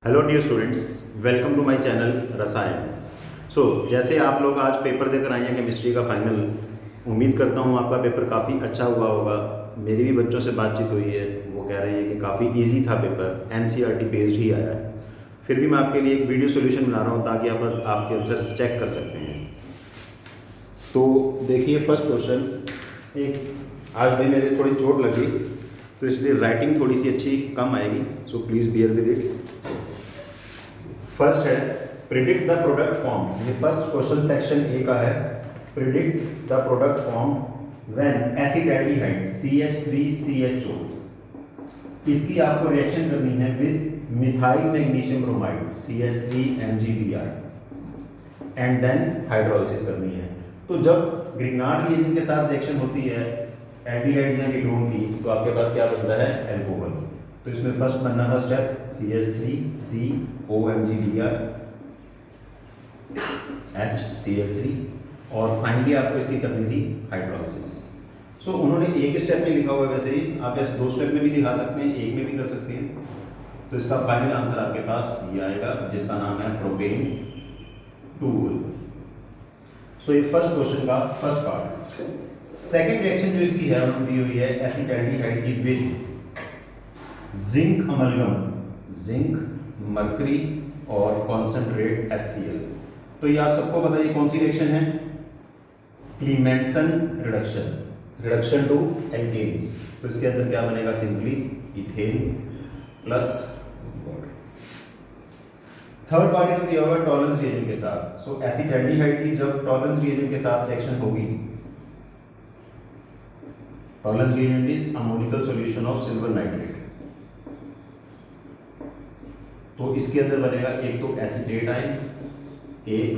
Hello dear students, welcome to my channel Rasayan. जैसे आप लोग आज पेपर देकर आए हैं केमिस्ट्री का फाइनल, उम्मीद करता हूँ आपका पेपर काफ़ी अच्छा हुआ होगा। मेरी भी बच्चों से बातचीत हुई है, वो कह रहे हैं कि काफ़ी इजी था पेपर, एनसीईआरटी बेस्ड ही आया है। फिर भी मैं आपके लिए एक वीडियो सोल्यूशन बना रहा हूँ ताकि आप बस आपके आंसर्स चेक कर सकते हैं। तो देखिए फर्स्ट क्वेश्चन, एक आज भाई मेरे थोड़ी चोट लगी तो इसलिए राइटिंग थोड़ी सी अच्छी कम आएगी, so please bear with it. First है प्रिडिक्ट द प्रोडक्ट फॉर्म। ये फर्स्ट क्वेश्चन सेक्शन ए का है। Predict the product form when acetaldehyde CH3CHO, इसकी आपको रिएक्शन करनी है with methyl magnesium bromide CH3MgBr and then hydrolysis करनी है। तो जब ग्रिग्नार्ड रिएजेंट के साथ रिएक्शन होती है एल्डिहाइड्स या कीटोन की, तो आपके पास क्या बनता है? एल्कोहल। तो इसमें फर्स्ट बनना था स्टेप CH3COMgBr HCH3, और फाइनली आपको इसकी करनी थी हाइड्रोलिसिस। उन्होंने एक स्टेप में लिखा हुआ है, वैसे ही आप ऐसे दो स्टेप में भी दिखा सकते हैं, एक में भी कर सकते हैं। तो इसका फाइनल आंसर आपके पास ये आएगा जिसका नाम है प्रोपेन 2। ये फर्स्ट क्वेश्चन का फर्स्ट पार्ट। सेकेंड रिएक्शन जो इसकी है उन्होंने दी हुई है एसिटाल्डिहाइड की with zinc amalgam, zinc, mercury और कॉन्सेंट्रेट HCl। तो ये आप सबको पता है कौन सी रिएक्शन है? क्लीमेंसन रिडक्शन, रिडक्शन टू एल्केन्स। तो इसके अंदर क्या बनेगा? Simply ethane plus water. Third part दिया हुआ टॉलरेंस रिएजेंट के साथ। एसिटाल्डिहाइड की जब टॉलरेंस रिएजेंट के साथ रिएक्शन होगी, tolerance reagent is ammoniacal solution of silver nitrate, तो इसके अंदर बनेगा एक तो एसीटेट आयन, एक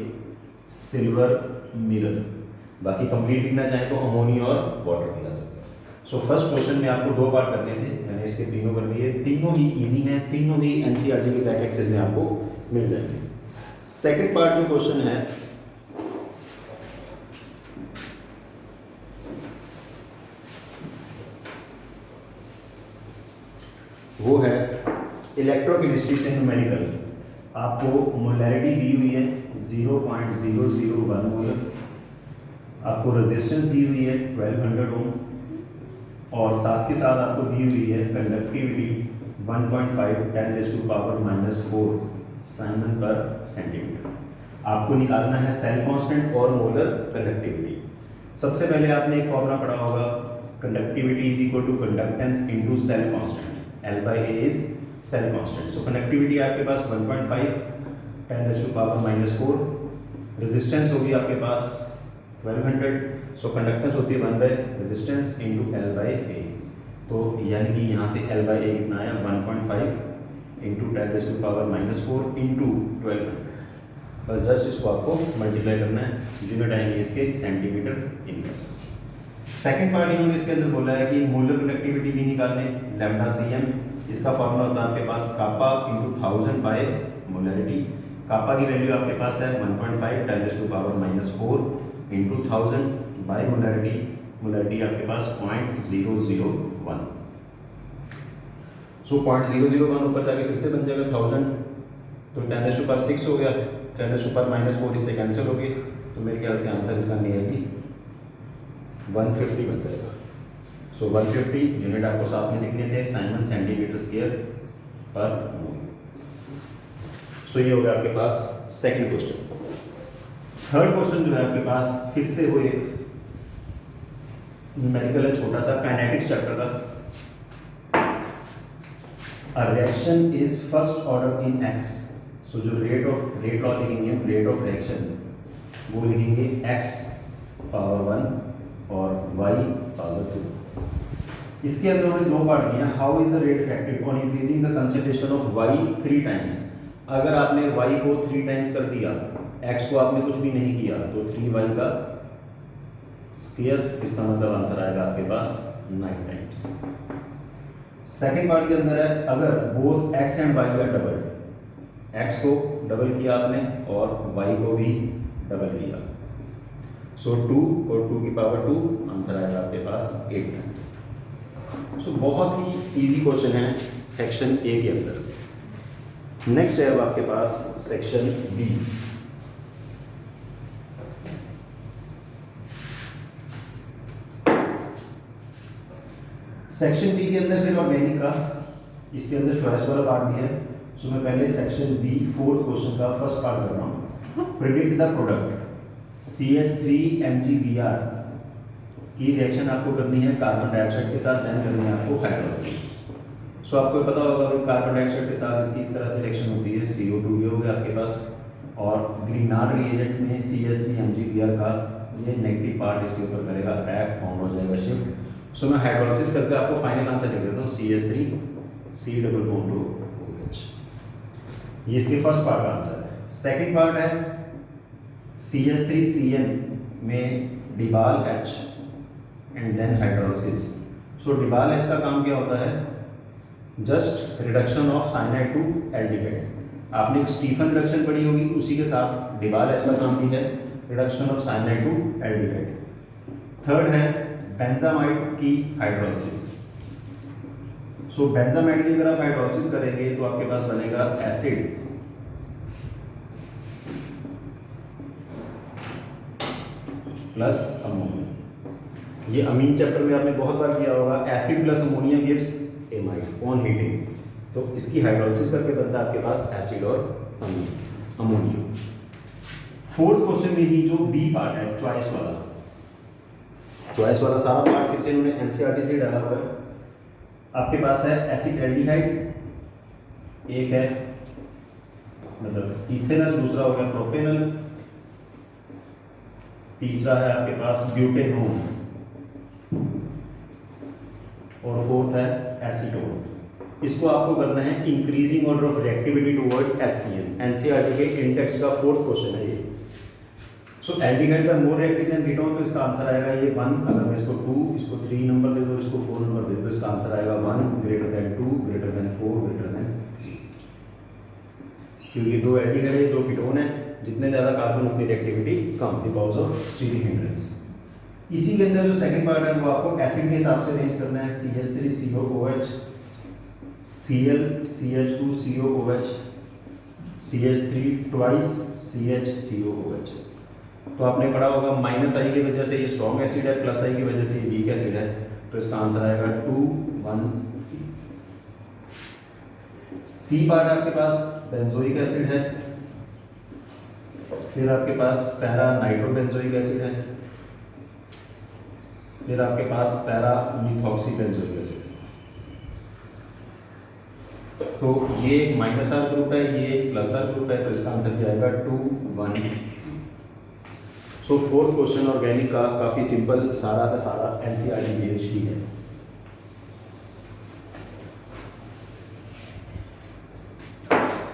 सिल्वर मिरर। बाकी कंप्लीट लिखना चाहें तो अमोनिया और वाटर भी आ सकता है। फर्स्ट क्वेश्चन में आपको दो पार्ट करने थे, मैंने इसके तीनों कर दिए। तीनों ही इजी हैं, तीनों ही एनसीईआरटी के बैक एक्सेस में आपको मिल जाएंगे। सेकंड पार्ट जो क्वेश्चन है वो है इलेक्ट्रोकेमिस्ट्री से न्यूमेरिकल। आपको मोलैरिटी दी हुई है 0.001 मोलर, आपको रेजिस्टेंस दी हुई है 1200 ओम, और साथ के साथ आपको दी हुई है कंडक्टिविटी 1.5 10⁻⁻⁴ साइमन पर सेंटीमीटर। आपको निकालना है सेल कांस्टेंट और मोलर कंडक्टिविटी। सबसे पहले आपने एक फॉर्मूला पढ़ा होगा, conductivity is equal to conductance into cell constant, L/A is cell constant. Conductivity आपके पास 1.5 10⁻⁻⁴, रेजिस्टेंस होगी आपके पास 1200, कंडक्टेंस होती है 1/रेजिस्टेंस इनटू L/A। तो यानी कि यहाँ से L/A कितना आया? 1.5 इंटू 10⁻⁻⁴ इंटू 1200। बस जस्ट इसको आपको मल्टीप्लाई करना है, यूनिट आएंगे इसके सेंटीमीटर इनवर्स। सेकंड पार्ट इन्होंने इसके अंदर बोला है कि मोलर कंडक्टिविटी भी निकालने, लैम्डा Cm। इसका फॉर्मूला होता है आपके पास कापा इंटू 1000 बाय मोलैरिटी। कापा की वैल्यू आपके पास है 1.5 10⁻⁻⁴ इंटू 1000 बाय मोलैरिटी। मोलैरिटी आपके पास 0.001। 0.001 ऊपर जाके फिर से बन जाएगा 1000, तो 10⁻⁶ हो गया, 10⁻⁻⁴ इससे कैंसिल हो गई, तो मेरे ख्याल से आंसर इसका नियरली 150 बन जाएगा। 150 यूनिट आपको साथ में लिखने थे, साइमन सेंटीमीटर स्क्वायर पर मोल। ये हो गया आपके पास सेकंड क्वेश्चन। थर्ड क्वेश्चन जो है आपके पास फिर से वो एक न्यूमेरिकल है, छोटा सा काइनेटिक्स चैप्टर का। A reaction is first order in X। जो रेट लॉ लिखेंगे, रेट ऑफ रिएक्शन वो लिखेंगे x⁻1 और y⁻2। इसके अंदर उन्होंने दो पार्ट दिए हैं। How is the rate effective on increasing the concentration of y 3 times. अगर आपने y को 3 टाइम्स कर दिया, x को आपने कुछ भी नहीं किया, तो 3y का स्क्वायर, इसका मतलब आंसर आएगा आपके पास 9 टाइम्स। सेकेंड पार्ट के अंदर है अगर both x and y are double, x को डबल किया आपने और y को भी डबल किया, 2 और 2 की पावर 2, आंसर आएगा आपके पास 8 टाइम्स। बहुत ही इजी क्वेश्चन है सेक्शन ए के अंदर। नेक्स्ट है अब आपके पास सेक्शन बी। सेक्शन बी के अंदर फिर ऑर्गेनिक का, इसके अंदर चॉइस वाला पार्ट भी है। सो मैं पहले सेक्शन बी 4th क्वेश्चन का फर्स्ट पार्ट कर रहा हूँ। प्रिडिक्ट द प्रोडक्ट CH3MgBr की रिएक्शन आपको करनी है कार्बन डाइऑक्साइड के साथ, देन करनी है आपको हाइड्रोलिसिस। सो आपको पता होगा कार्बन डाइऑक्साइड के साथ इसकी इस तरह से रिएक्शन होती है, CO2 ये हो गया आपके पास, और ग्रीनार रिएजेंट में CH3MgBr का ये नेगेटिव पार्ट इसके ऊपर करेगा अटैक, फॉर्म हो जाएगा शिफ्ट। सो मैं हाइड्रोलिसिस करके आपको फाइनल आंसर लिख देता हूँ CH3C≡OH। ये इसके फर्स्ट पार्ट का आंसर है। सेकंड पार्ट है CH3CN में DIBAL H and then hydrolysis. So DIBAL H का काम क्या होता है? Just reduction of cyanide to aldehyde. आपने एक स्टीफन रिडक्शन पढ़ी होगी, उसी के साथ डिबाल H का काम भी है reduction of cyanide to aldehyde. Third है बेंजामाइड की हाइड्रोलिसिस। सो बेंजामाइड की अगर आप हाइड्रोलिसिस करेंगे तो आपके पास बनेगा एसिड प्लस अमोनिया। ये अमीन चैप्टर में आपने बहुत बार किया होगा। Acid plus ammonia gives amide on heating, तो इसकी हाइड्रोलिसिस करके बनता है आपके पास एसिड और अमोनिया। फोर्थ क्वेश्चन में ही जो बी पार्ट है चॉइस वाला सारा पार्ट फिर से इन्होंने एनसीईआरटी से डाला हुआ है। आपके पास है एसिड एल्डिहाइड, एक है मतलब इथेनॉल, दूसरा हो गया प्रोपेनॉल, तीसरा है आपके पास ब्यूटेनॉल और फोर्थ है एसीटोन। इसको आपको करना है increasing order of reactivity towards HCl। NCERT के इंडेक्स का फोर्थ क्वेश्चन है ये। So aldehydes are more reactive than ketone, तो इसका आंसर आएगा ये 1। अगर मैं इसको 2, इसको 3 नंबर दे दो, इसको 4 नंबर दे दो, इसका आंसर आएगा 1 greater than 2 greater than 4 greater than 3। क्योंकि 2 एल्डिहाइड है 2 कीटोन है, जितने ज़्यादा कार्बन उतनी रिएक्टिविटी कम, बिकॉज ऑफ स्टीरिक हिंड्रेंस। इसी के अंदर जो सेकंड पार्ट है वो आपको एसिड के हिसाब से अरेंज करना है। CH3COOH, Cl CH2COOH, CH3 twice CHCOOH। तो आपने पढ़ा होगा -I की वजह से ये स्ट्रॉन्ग एसिड है, +I की वजह से ये वीक एसिड है, तो इसका आंसर आएगा 2 1 3। सी पार्ट आपके पास बेंजोइक एसिड है, फिर आपके पास पैरा नाइट्रोबेंजोइक एसिड है, फिर आपके पास पैरा मिथॉक्सी बेंजोइक एसिड है। तो ये एक -R ग्रुप है, ये एक +R ग्रुप है, तो इसका आंसर क्या आएगा 2 1। सो फोर्थ क्वेश्चन ऑर्गेनिक का काफ़ी सिंपल, सारा का सारा एनसीईआरटी बेस्ड ही है।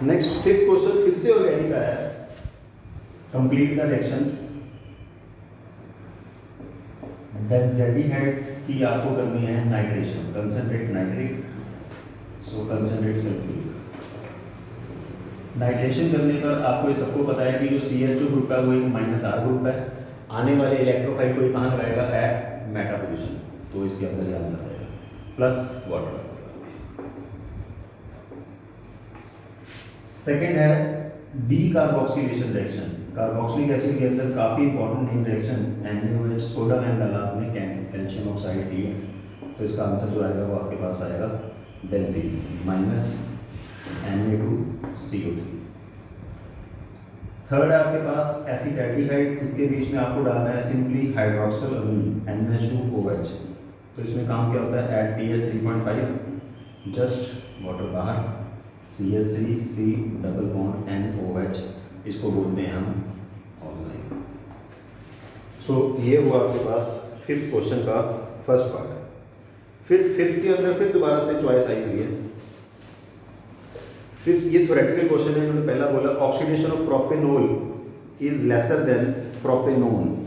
नेक्स्ट फिफ्थ क्वेश्चन फिर से ऑर्गेनिक का है। Complete the reactions. बेंज़ेडिहाइड की आपको करनी है नाइट्रेशन, कंसंट्रेट नाइट्रिक, सो कंसंट्रेट सल्फ्यूरिक। नाइट्रेशन करने पर आपको ये सबको पता है कि जो CH2 ग्रुप है वो एक -R ग्रुप है। आने वाले इलेक्ट्रोफाइल को कहाँ लगाएगा? एट मेटा पोजिशन, तो इसके अंदर आंसर आएगा प्लस वाटर। सेकेंड है D carboxylation reaction. Carboxylic acid के अंदर काफ़ी important name reaction NaOH, soda में डाला आपने कैल्शियम ऑक्साइड टी, तो इसका आंसर जो आएगा वो आपके पास आएगा बेंजीन Na2CO3। थर्ड है आपके पास एसिड एल्डिहाइड, इसके बीच में आपको डालना है सिंपली हाइड्रोक्सिल अमीन NH2OH। तो इसमें काम क्या होता है? ऐड pH 3.5, जस्ट वाटर बाहर, CH3C डबल बॉन्ड NOH, इसको बोलते हैं हम ऑक्साइड। सो ये हुआ आपके पास फिफ्थ क्वेश्चन का फर्स्ट पार्ट। फिर फिफ्थ के अंदर फिर दोबारा से चॉइस आई हुई है। फिर ये थ्योरेटिकल क्वेश्चन है, मैंने पहला बोला oxidation of propanol is lesser than propanone.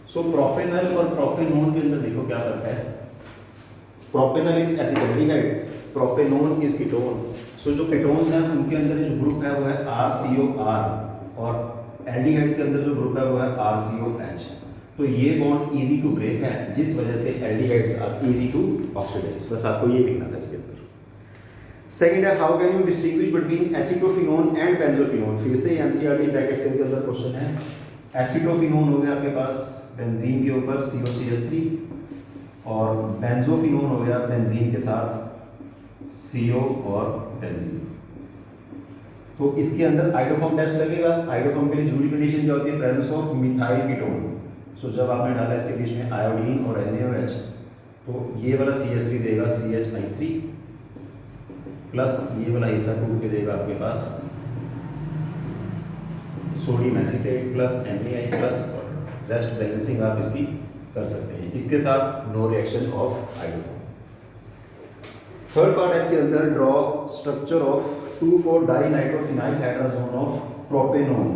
So propanol और प्रोपेनोन के अंदर देखो क्या फर्क है। Propanol is acid aldehyde, propanone is ketone. So जो कीटोन्स हैं उनके अंदर जो ग्रुप है वो है RCOR, और एल्डिहाइड्स के अंदर जो ग्रुप है वो है RCOH। तो ये बॉन्ड इजी टू ब्रेक है, जिस वजह से aldehydes are easy to oxidise. बस आपको ये लिखना था इसके अंदर। सेकंड है how can you distinguish between acetophenone and benzophenone. फिर से एनसीईआरटी ब्रैकेट से के अंदर क्वेश्चन है। एसिटोफिनोन हो गया आपके पास बेंजीन के ऊपर COCH3 और बेंजोफिनोन हो गया बेंजीन के साथ CO और बेंजीन। तो इसके अंदर आइडोफॉर्म टेस्ट लगेगा। आइडोफॉर्म के लिए जरूरी कंडीशन क्या होती है? Presence of methyl ketone. So जब आपने डाला इसके बीच में आयोडीन और NaOH तो ये वाला CH3 देगा CHI3 प्लस ये वाला हिस्सा टूट के देगा आपके पास sodium acetate plus NaI plus और रेस्ट बैलेंसिंग आप इसकी कर सकते हैं। इसके साथ no reaction of iodoform. Third part है इसके अंदर ड्रॉ स्ट्रक्चर ऑफ 2,4-डाइनाइट्रोफिनाइल हाइड्रोजोन ऑफ प्रोपेनोन।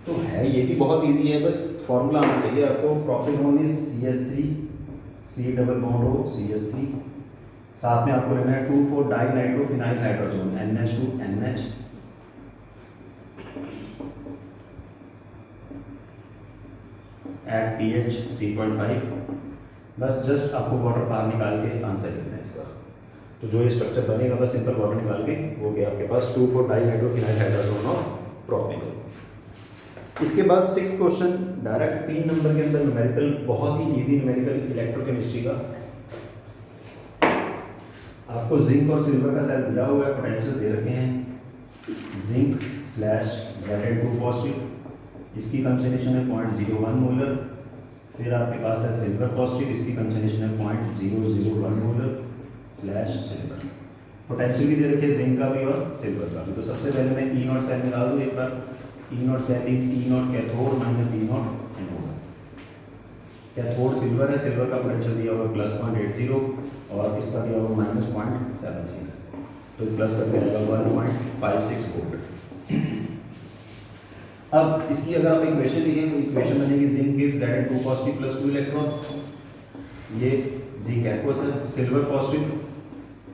तो है ये भी बहुत इजी है, बस फॉर्मूला आना चाहिए आपको। Propanone is CH3 C double bond O CH3, साथ में आपको लेना है 2,4-डाइनाइट्रोफिनाइल हाइड्रोजोन NH2NH एट pH 3.5। बस जस्ट आपको वाटर बाहर निकाल के आंसर लिखना है इसका। तो जो ये स्ट्रक्चर बनेगा बस सिंपल वाटर निकाल के वो गया आपके पास 2,4-डाइनाइट्रोफिनाइल हाइड्रोजोन ऑफ प्रोपेनोन। इसके बाद 6 क्वेश्चन डायरेक्ट 3 नंबर के अंदर न्यूमेरिकल, बहुत ही इजी न्यूमेरिकल इलेक्ट्रोकेमिस्ट्री का। आपको जिंक और सिल्वर का सेल दिया हुआ है, पोटेंशियल दे रखे हैं जिंक /Zn2 पॉजिटिव, इसकी कंसंट्रेशन है 0.01 मोलर। फिर आपके पास है सिल्वर पॉजिटिव, इसकी कंसंट्रेशन है 0.001 मोलर /सिल्वर। पोटेंशियल भी दे रखे हैं जिंक का भी और सिल्वर का भी। तो सबसे पहले मैं E0 सेल निकाल दूँ एक बार। E0 cell is E0 cathode minus E0 anode. Cathode silver है, सिल्वर का पोटेंशियल दिया हुआ +0.80 और इसका दिया हुआ -0.76। तो प्लस करके आएगा 1.56 वोल्ट। अब इसकी अगर आप इक्वेशन लिखें तो इक्वेशन बनेगी zinc gives Zn2 positive plus 2 electron. ये जिंक एक्वस है, silver positive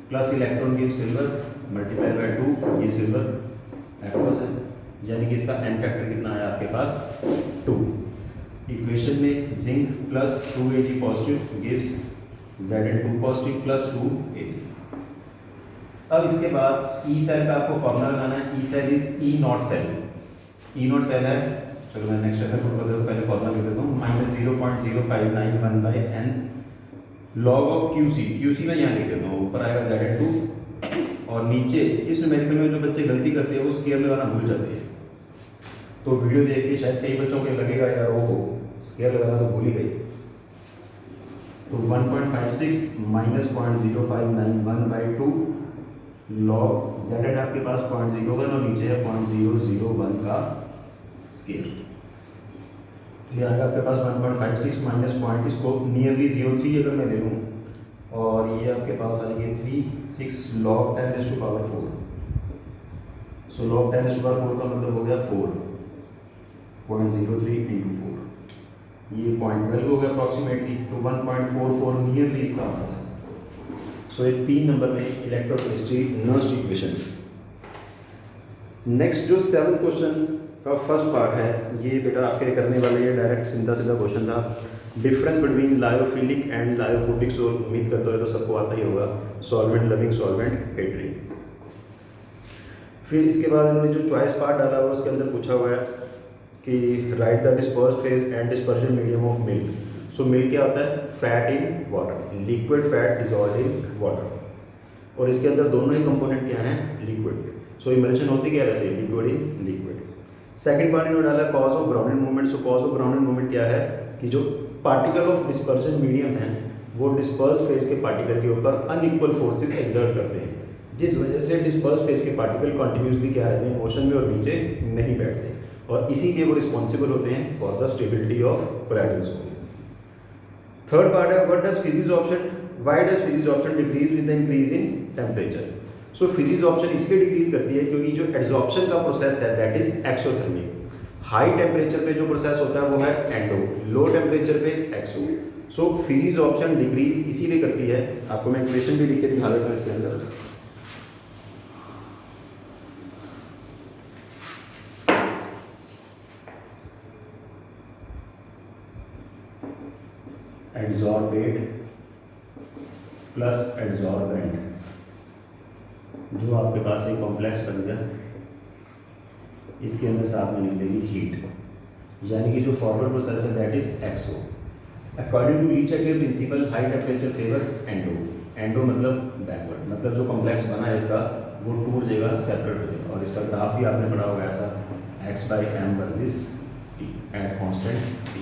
plus electron gives silver multiply by 2, ये सिल्वर एक्वस है, यानी कि इसका एन फैक्टर कितना आया आपके पास 2। इक्वेशन में zinc plus 2 Ag positive gives Zn2 positive plus 2 Ag। अब इसके बाद ई सेल का आपको फॉर्मूला लगाना है। ई सेल इज E0 सेल। E0 सेल है, चलो मैं नेक्स्ट अगर कर देता हूँ, पहले फॉर्मूला लिख देता हूँ -0.0591/n log ऑफ QC में यहाँ लिख देता हूँ, ऊपर आएगा Zn2 और नीचे इस न्यूमेरिकल में जो बच्चे गलती करते हैं वो स्केयर लगाना भूल जाते हैं। तो वीडियो देख के शायद कई बच्चों के लगेगा यार वो स्केयर लगाना तो भूल ही गई। तो 1.56 -0.0591/2 लॉग Zn आपके पास 0.01 और नीचे है 0.001 का स्केयर। ये आएगा आपके पास 1.56 माइनस पॉइंट, इसको नियरली 0.3 अगर मैं ले लूँ और ये आपके पास आएगी 36 log 10⁴। सो log 10⁴ का मतलब हो गया 4.03 × 4, ये 0.12 हो गया अप्रॉक्सीमेटली। तो 1.44 नियरली इसका आंसर है। सो ये 3 नंबर में इलेक्ट्रोकेमिस्ट्री नर्स्ट इक्वेशन। नेक्स्ट जो 7th क्वेश्चन का फर्स्ट पार्ट है, ये बेटा आपके करने वाले ये डायरेक्ट सीधा क्वेश्चन था। Difference between lyophilic and lyophobic. So उम्मीद करते हो तो सबको आता ही होगा, सॉल्वेंट लविंग सॉल्वेंट हेटरिंग। फिर इसके बाद उन्होंने जो चॉइस पार्ट डाला हुआ उसके अंदर पूछा हुआ है कि right the dispersed phase and dispersion medium of milk. So milk क्या होता है? Fat in water, liquid fat dissolved in water. और इसके अंदर दोनों ही कंपोनेंट क्या हैं? लिक्विड। सो इमल्शन होती क्या है वैसे? Liquid in liquid. Second part इन्होंने डाला cause of browning movement. Show cause of browning movement क्या है कि जो पार्टिकल ऑफ डिस्पर्जन मीडियम है वो डिस्पर्स फेज के पार्टिकल के ऊपर अनइक्वल फोर्सेस एक्सर्ट करते हैं, जिस वजह से डिस्पर्स फेज के पार्टिकल कंटिन्यूसली क्या रहते हैं? मोशन में और नीचे नहीं बैठते, और इसी के वो रिस्पॉन्सिबल होते हैं for the stability of collateral sol. Third part है what does physisorption, why does physisorption decrease with the increase in temperature. So physisorption इसलिए डिक्रीज करती है क्योंकि जो एड्जॉर्प्शन का प्रोसेस है that is exothermic. High temperature पे जो प्रोसेस होता है वो है एंडो, लो टेम्परेचर पे एक्सो। सो फिजिजॉर्प्शन डिक्रीज इसीलिए करती है। आपको मैं इक्वेशन भी लिख के दिखा देता हूँ इसके अंदर। एड्सॉर्बेट प्लस एड्सॉर्बेंट जो आपके पास एक कॉम्प्लेक्स बन गया, इसके अंदर साथ में निकलेगी हीट, यानी कि जो फॉरवर्ड प्रोसेस है that is exo. According to Le Chatelier principle high temperature favours endo. Endo मतलब बैकवर्ड, मतलब जो कॉम्प्लेक्स बना है इसका वो टूट जाएगा, सेपरेट हो जाएगा। और इसका ग्राफ भी आपने पढ़ा होगा ऐसा, x/m versus t at constant t।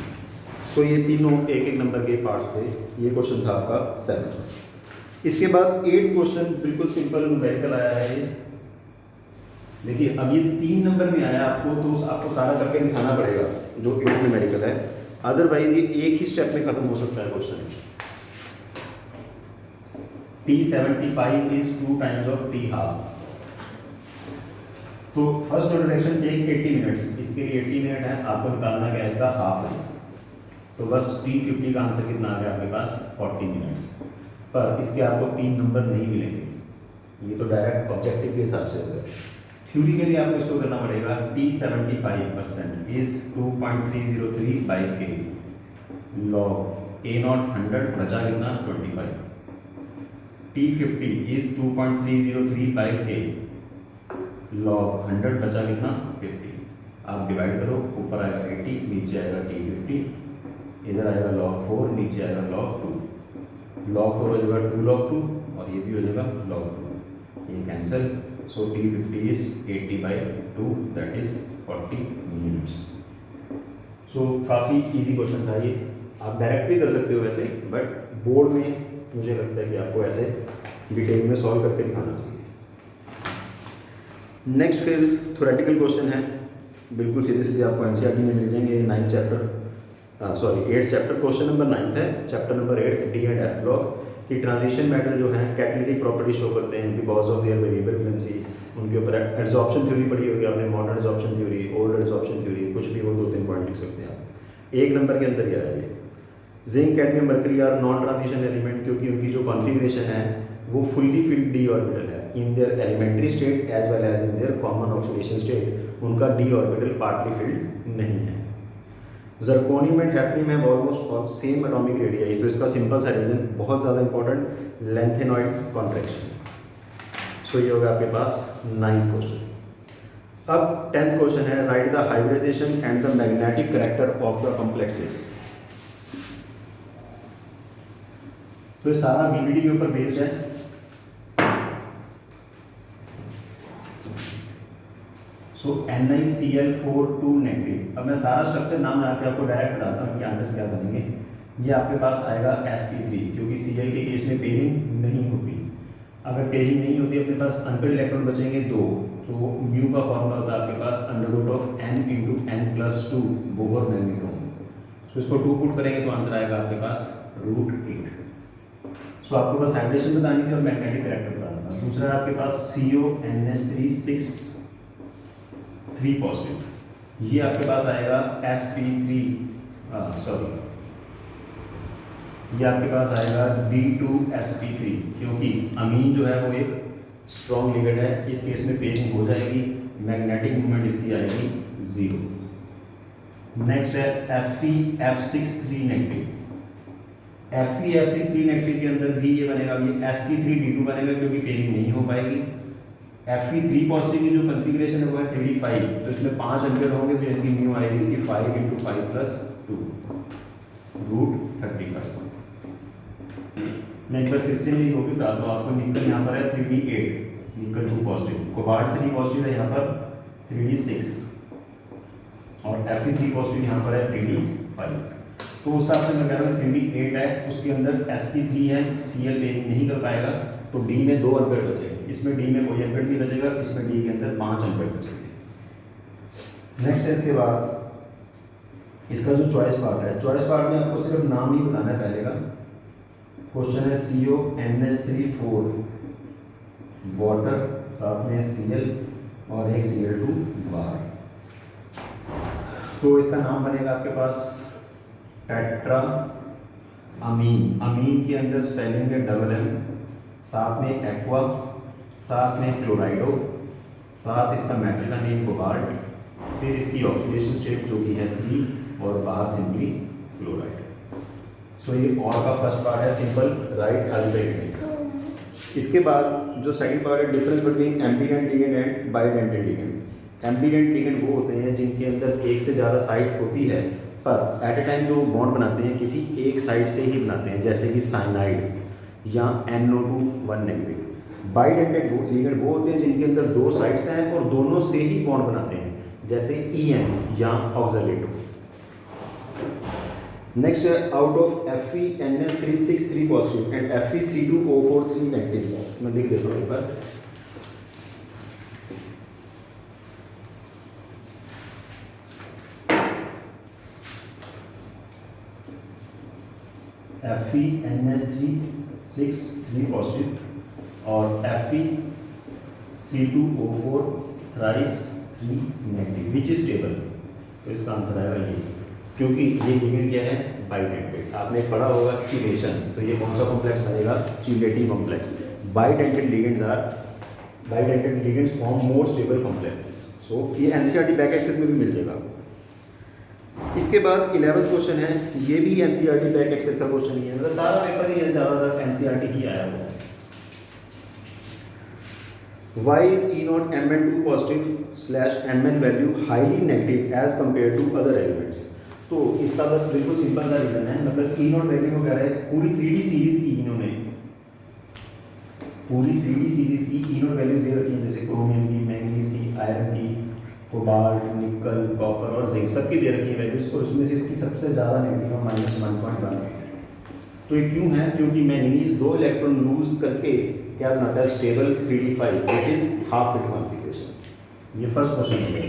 सो ये तीनों एक एक नंबर के पार्ट्स थे। ये क्वेश्चन था आपका 7। इसके बाद 8th क्वेश्चन बिल्कुल सिंपल न्यूमेरिकल आया है ये। देखिए अब ये 3 नंबर में आया आपको, तो आपको सारा करके दिखाना पड़ेगा जो 8 न्यूमेरिकल है, अदरवाइज ये एक ही स्टेप में खत्म हो सकता है question. T75 is 2 times of T half। तो फर्स्ट इंट्रोडक्शन टेक 80 मिनट्स, इसके लिए 80 मिनट है, आपको निकालना क्या है इसका हाफ है। तो बस T50 का आंसर कितना आ गया आपके पास 40 मिनट्स। पर इसके आपको 3 नंबर नहीं मिलेंगे, ये तो डायरेक्ट ऑब्जेक्टिव के हिसाब से होगा। थ्योरी के लिए आपको इसको करना पड़ेगा T75% is 2.303 by K log A0 100 बचा कितना 25। T50 is 2.303 by K log 100 बचा कितना 50। आप डिवाइड करो, ऊपर आएगा 80, नीचे आएगा T50, इधर आएगा log 4, नीचे आएगा log 2। log 4 हो जाएगा 2 log 2 और ये भी हो जाएगा log 2, ये कैंसिल। So T50 is 80/2 that is 40 minutes. So काफ़ी इजी क्वेश्चन था ये, आप डायरेक्ट भी कर सकते हो वैसे, बट बोर्ड में मुझे लगता है कि आपको ऐसे डिटेल में सॉल्व करके दिखाना चाहिए। नेक्स्ट फिर थ्योरेटिकल क्वेश्चन है, बिल्कुल सीधे सीधे आपको एनसीईआरटी में मिल जाएंगे। 8th चैप्टर क्वेश्चन नंबर 9 है, chapter number 8 D and F block कि ट्रांजिशन मेटल जो हैं कैटालिटिक प्रॉपर्टी शो करते हैं because of their variable valency. उनके ऊपर एड्सॉर्प्शन थ्योरी पढ़ी होगी आपने, modern adsorption theory, old adsorption theory, कुछ भी वो 2-3 पॉइंट लिख सकते हैं आप। 1 नंबर के अंदर ही आ जाए। Zinc, cadmium, mercury are non transition element, क्योंकि उनकी जो कॉन्फिगरेशन है वो फुल्ली फिल्ड डी ऑर्बिटल है in their elementary state as well as in their common oxidation state. उनका डी ऑर्बिटल पार्टली फिल्ड नहीं है। Zirconium and hafnium have almost same atomic radius, तो इसका सिंपल सा रीजन बहुत ज़्यादा इंपॉर्टेंट, लेंथेनॉइड कॉन्ट्रैक्शन। सो ये होगा आपके पास 9th क्वेश्चन। अब 10th क्वेश्चन है, right the hybridization and the magnetic character of the complexes. तो ये सारा बीबीडी के ऊपर बेस्ड है। सो NiCl4 2 नेगेटिव। अब मैं सारा स्ट्रक्चर नाम लगा के आपको डायरेक्ट बताता हूँ कि आंसर्स क्या बनेंगे। ये आपके पास आएगा sp3, क्योंकि Cl के केस में पेयरिंग नहीं होती। अगर पेयरिंग नहीं होती अपने पास अनपेड इलेक्ट्रॉन बचेंगे 2, तो म्यू का फॉर्मूला होता है आपके पास √n × n+2 बोहर मैग्नेट्रॉन। सो इसको 2 पुट करेंगे तो आंसर आएगा आपके पास √8। सो आपको बस हाइब्रिडेशन बतानी थी और मैग्नेटिक कैरेक्टर बताना था। दूसरा आपके पास CONH3 6 3 पॉजिटिव, ये आपके पास आएगा sp3 ये आपके पास आएगा D2sp3, क्योंकि अमीन जो है वो एक स्ट्रॉन्ग लिगेंड है, इस केस में पेयरिंग हो जाएगी, मैग्नेटिक मूवमेंट इसकी आएगी 0। नेक्स्ट है FeF6 3 नेगेटिव। FeF6 3 नेगेटिव के अंदर भी ये बनेगा, ये sp3d2 बनेगा क्योंकि पेयरिंग नहीं हो पाएगी। Fe3 पॉजिटिव की जो कन्फिग्रेशन है वो है 3d5, तो इसमें 5 एम्पियर होंगे, तो इनकी म्यू आएगी इसकी 5 × 5 + 2 √35। मैं एक बार फिर से नहीं होगी बता दूँ आपको, निकल यहाँ पर है 3d8, निकल 2 पॉजिटिव, कोबाल्ट 3 पॉजिटिव है यहाँ पर 3d6 और Fe3 पॉजिटिव यहाँ पर है 3d5। तो उस हिसाब से मैं कह रहा हूँ 3d8 है, उसके अंदर sp3 है, Cl पेयरिंग नहीं कर पाएगा, तो D में 2 एम्पियर बचेगा, इसमें D में कोई एम्पियर नहीं बचेगा, इसमें D के अंदर 5 एम्पियर बचेंगे। नेक्स्ट है इसके बाद इसका जो चॉइस पार्ट है, चॉइस पार्ट में आपको सिर्फ नाम ही बताना है पहले का। क्वेश्चन है CONH3 4 वाटर, साथ में Cl और एक Cl2 बाहर, तो इसका नाम बनेगा आपके पास टेट्रा अमीन। अमीन के अंदर स्पेलिंग है MM, साथ में एक्वा, साथ में क्लोराइडो, साथ इसका मेटल का नेम कोबाल्ट, फिर इसकी ऑक्सीडेशन स्टेट जो कि है 3 और बाहर सिंपली क्लोराइड। सो ये और का फर्स्ट पार्ट है सिंपल राइट अल्फाबेट। इसके बाद जो सेकंड पार्ट है, difference between ambidentate ligand and bidentate ligand. Ambidentate ligand वो होते हैं जिनके अंदर एक से ज़्यादा साइड होती है, पर एट ए टाइम जो बॉन्ड बनाते हैं किसी एक साइड से ही बनाते हैं, जैसे कि साइनाइड या NO2 1 नेगेटिव। बाइडेंटेड लिगेंड वो होते हैं जिनके अंदर दो साइड्स हैं और दोनों से ही बॉन्ड बनाते हैं, जैसे EN या ऑक्सलेटो। नेक्स्ट है, out of FeNH3 positive and FeC2O4 3 negative. मैं लिख देता हूँ एक बार। FeNH3 पॉजिटिव और FeC2O4 3 negative which is stable. तो इसका आंसर आएगा ये, क्योंकि ये लिगेंड क्या है, बाइडेंटेड। आपने पढ़ा होगा चिलेशन, तो ये कौन सा कॉम्प्लेक्स बनेगा, chelating complex. Bidentate ligands form more stable complexes. So ये NCERT बैक एक्सेस में भी मिल जाएगा। इसके बाद 11th क्वेश्चन है, ये भी NCERT बैक एक्सेस का क्वेश्चन ही है, मतलब सारा पेपर ही है ज़्यादातर NCERT ही आया हुआ है। Why is E0 Mn2 positive / Mn value highly negative as compare to other elements. तो इसका बस बिल्कुल सिंपल सा रीजन है, मतलब E0 वैल्यू को कह रहा है पूरी 3D सीरीज की, इन्होंने पूरी 3D सीरीज की E0 वैल्यू दे रखी है, जैसे क्रोमियम की, मैंगनीज की, आयरन की, कोबाल्ट, निकल, कॉपर और जिंक सबकी दे रखी है वैल्यूज, और उसमें से इसकी सबसे ज़्यादा नेगेटिव है -1.1। तो ये क्यों है, क्योंकि मैंगनीज 2 इलेक्ट्रॉन लूज करके क्या बनाता है, stable 3d5 which is half filled configuration. ये फर्स्ट क्वेश्चन हो गया।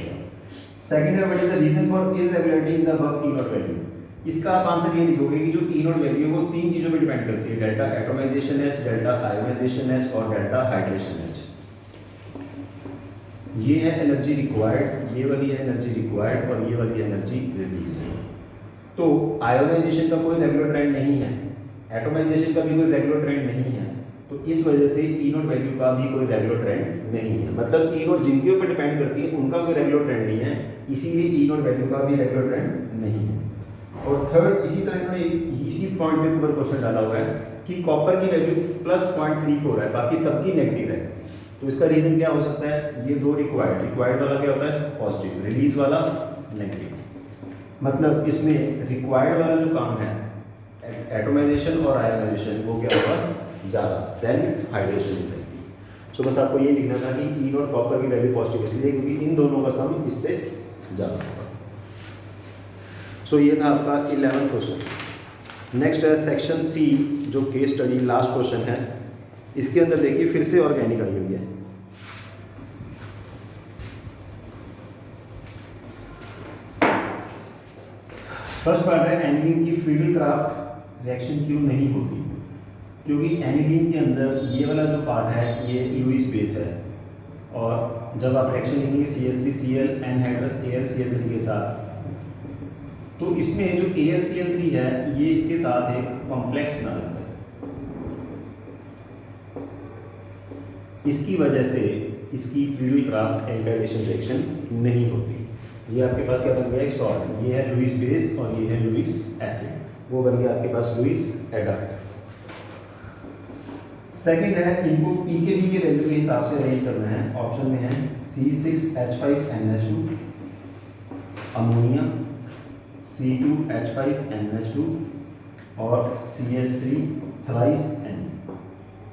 सेकंड है, what is the reason for irregularity in the above E0 value. इसका आप आंसर ये लिखोगे कि जो E0 वैल्यू है वो 3 चीज़ों पे डिपेंड करती है, delta atomisation H, delta ionisation H और डेल्टा हाइड्रेशन H। ये है एनर्जी रिक्वायर्ड, ये वाली है एनर्जी रिक्वायर्ड और ये वाली एनर्जी रिलीज। तो आयोनाइजेशन का कोई रेगुलर ट्रेंड नहीं है, एटोमाइजेशन का भी कोई रेगुलर ट्रेंड नहीं है, तो इस वजह से E0 वैल्यू का भी कोई रेगुलर ट्रेंड नहीं है। मतलब E0 जिनके ऊपर डिपेंड करती है उनका कोई रेगुलर ट्रेंड नहीं है, इसीलिए E0 वैल्यू का भी रेगुलर ट्रेंड नहीं है। और थर्ड, इसी तरह इन्होंने इसी पॉइंट पे ऊपर क्वेश्चन डाला हुआ है कि कॉपर की वैल्यू +0.34 है, बाकी सबकी नेगेटिव है। तो इसका रीजन क्या हो सकता है, ये दो रिक्वायर्ड वाला क्या होता है, पॉजिटिव, रिलीज वाला नेगेटिव। मतलब इसमें रिक्वायर्ड वाला जो काम है एटोमाइजेशन और आयोनाइजेशन, वो क्या होगा, ज़्यादा देन हाइड्रेशन इफेक्ट। सो बस आपको ये लिखना था कि E0 कॉपर की वैल्यू पॉजिटिव इसलिए क्योंकि इन दोनों का सम इससे ज़्यादा होगा। सो ये था आपका 11th क्वेश्चन। नेक्स्ट है सेक्शन C, जो केस स्टडी लास्ट क्वेश्चन है। इसके अंदर देखिए फिर से ऑर्गेनिक आई हुई है। फर्स्ट पार्ट है, एनिलीन की फिडलक्राफ्ट रिएक्शन क्यों नहीं होती। क्योंकि एनिलीन के अंदर ये वाला जो पार्ट है ये लुईस बेस है, और जब आप रिएक्शन लिखेंगे CH3Cl NHAlCl3 के साथ, तो इसमें जो AlCl3 है ये इसके साथ एक कॉम्प्लेक्स बना लेता है। इसकी वजह से इसकी फिडलक्राफ्ट एल्काइलेशन रिएक्शन नहीं होती। ये आपके पास क्या बन गया, एक सॉल्ट, ये है लुईस बेस और ये है लुईस एसिड, वो बन गया आपके पास लुईस एडल्ट। सेकंड है, इनको pKb के वैल्यू के हिसाब से अरेंज करना है। ऑप्शन में है C6H5NH2 अमोनिया, C2H5NH2 और CH3 थ्राइस N।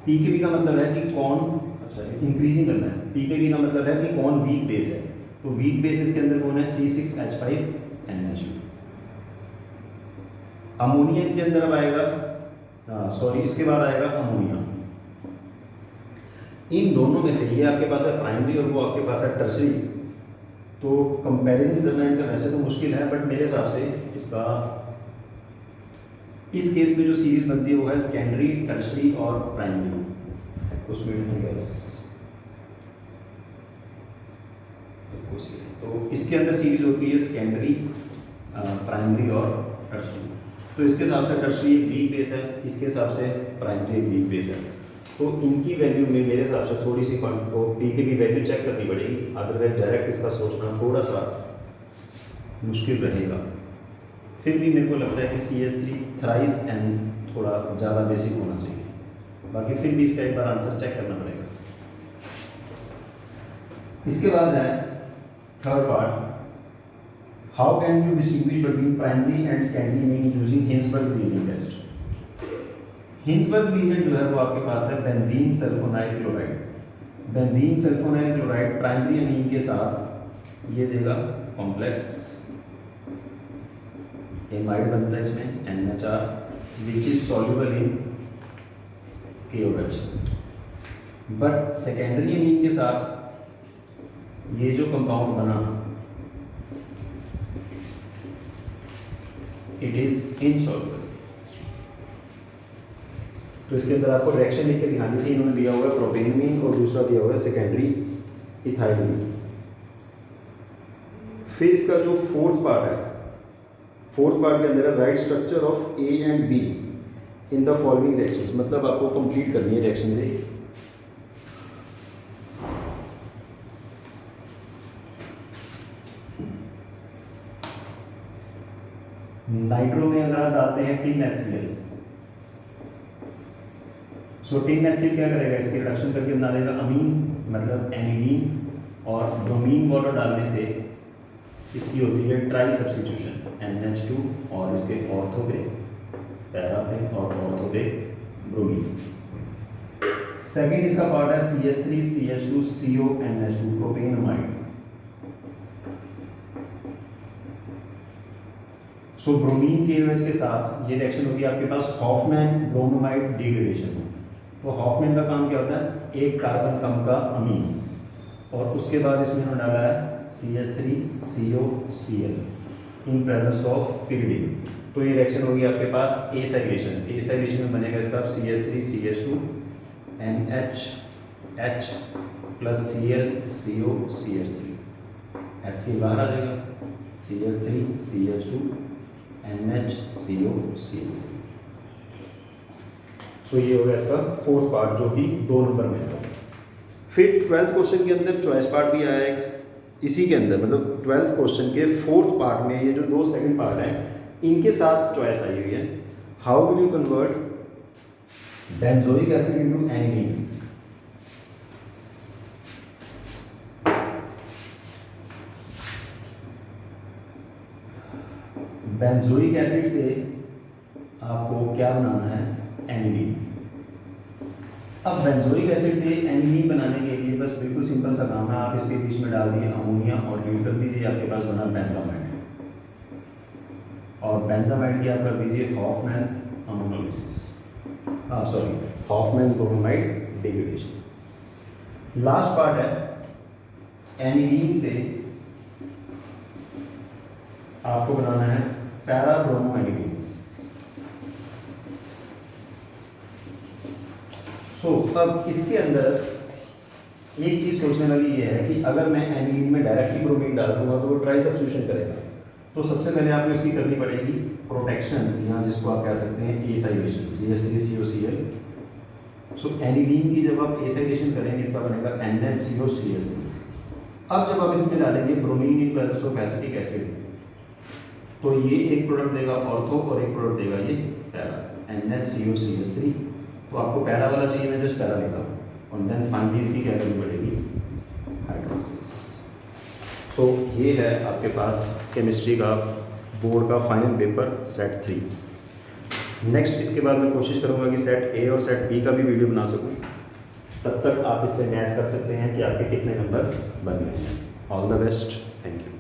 pKb का मतलब है कि कौन, अच्छा इंक्रीजिंग करना है। pKb का मतलब है कि कौन वीक बेस है, तो वीक बेस इसके अंदर कौन है, C6H5NH2। अमोनिया के अंदर अब आएगा, इसके बाद आएगा अमोनिया। इन दोनों में से ये आपके पास है प्राइमरी और वो आपके पास है टर्सरी, तो कंपैरिजन करना इनका वैसे तो मुश्किल है, बट मेरे हिसाब से इसका इस केस में जो सीरीज बनती है वो है सेकेंडरी, टर्सरी और प्राइमरी। उसमें गैस तो इसके अंदर सीरीज होती है सेकेंडरी, प्राइमरी और टर्सरी। तो इसके हिसाब से टर्सरी एक वीक बेस है, इसके हिसाब से प्राइमरी एक वीक बेस है। तो इनकी वैल्यू में मेरे हिसाब से थोड़ी सी pKb वैल्यू चेक करनी पड़ेगी, अदरवाइज डायरेक्ट इसका सोचना थोड़ा सा मुश्किल रहेगा। फिर भी मेरे को लगता है कि CH3 थ्राइस N थोड़ा ज़्यादा बेसिक होना चाहिए, बाकी फिर भी इसका एक बार आंसर चेक करना पड़ेगा। इसके बाद है third part, how can you distinguish between primary and secondary amine using Hinsberg reagent test. Hinsberg reagent जो है वो आपके पास है benzene sulphonyl chloride. Benzene sulphonyl chloride primary amine के साथ ये देगा कॉम्प्लेक्स एमाइड बनता है इसमें NHR which is soluble in KOH। But secondary amine के साथ ये जो कंपाउंड बना इट इज इनसॉल्युबल। तो इसके अंदर आपको रिएक्शन लिख के दिखानी थी, इन्होंने दिया हुआ है प्रोपेनमीन और दूसरा दिया हुआ है सेकेंडरी इथाइलीन। फिर इसका जो फोर्थ पार्ट है, फोर्थ पार्ट के अंदर है right structure of A and B in the following reactions, मतलब आपको कंप्लीट करनी है रिएक्शन से। नाइट्रो में अगर आप डालते हैं टिन HCl, सो टिन HCl क्या करेगा, इसके रिडक्शन करके बना देगा अमीन मतलब एनिलीन, और ब्रोमीन वाटर डालने से इसकी होती है ट्राई सब्स्टिट्यूशन NH2 और इसके ऑर्थो पे पैरा पे और ऑर्थो पे ब्रोमीन। सेकेंड इसका पार्ट है CH3CH2CO NH2 प्रोपेनमाइड। सो ब्रोमीन KOH के साथ ये रिएक्शन होगी आपके पास हॉफमैन ब्रोमोमाइड डिग्रेडेशन। तो हॉफमैन का काम क्या होता है, एक कार्बन कम का अमीन, और उसके बाद इसमें उन्होंने डाला है CH3COCl in presence of pyridine। तो ये रिएक्शन होगी आपके पास एसाइलेशन। एसाइलेशन में बनेगा इसका CH3CH2 NHH plus ClCOCH3, HCl बाहर आ जाएगा, CH3CH2 NHCOCH3। सो ये हो गया इसका फोर्थ पार्ट जो कि 2 नंबर में है। फिर 12th क्वेश्चन के अंदर चॉइस पार्ट भी आया एक, इसी के अंदर मतलब 12th क्वेश्चन के फोर्थ पार्ट में ये जो 2 सेकंड पार्ट हैं इनके साथ चॉइस आई हुई है। How will you convert benzoic acid into aniline. Benzoic acid से आपको क्या बनाना है, एनिलीन। अब बेंजोइक एसिड से एनिलीन बनाने के लिए बस बिल्कुल सिंपल सा काम है, आप इसके बीच में डाल दिए अमोनिया और ड्यूट कर दीजिए, आपके पास बना बेंजामाइड, और बेंजामाइड की आप कर दीजिए Hofmann ammonolysis, Hofmann bromide degradation. Last part है एनिलीन से आपको बनाना है पैरा ब्रोमो एनिलीन। अब इसके अंदर एक चीज़ सोचने वाली ये है कि अगर मैं एनिलीन में डायरेक्टली ब्रोमीन डाल दूंगा तो वो ट्राई सब्स्टिट्यूशन करेगा। तो सबसे पहले आपको इसकी करनी पड़ेगी प्रोटेक्शन, या जिसको आप कह सकते हैं एसाइलेशन, CH3COCl। सो एनिलीन की जब आप एसाइलेशन करेंगे इसका बनेगा NHCOCH3। अब जब आप इसमें डालेंगे bromine in presence of acetic acid, तो ये एक प्रोडक्ट देगा ऑर्थो और एक प्रोडक्ट देगा ये पैरा, NHCOCH3। तो आपको पैरा वाला चाहिए, मैं जस्ट पैरा लिखा, और देन फाइनली इसकी क्या करनी पड़ेगी, हाइड्रोलिसिस। सो ये है आपके पास केमिस्ट्री का बोर्ड का फाइनल पेपर सेट 3। नेक्स्ट इसके बाद मैं कोशिश करूँगा कि सेट A और सेट B का भी वीडियो बना सकूँ, तब तक आप इससे मैच कर सकते हैं कि आपके कितने नंबर बन गए हैं। All the best, thank you.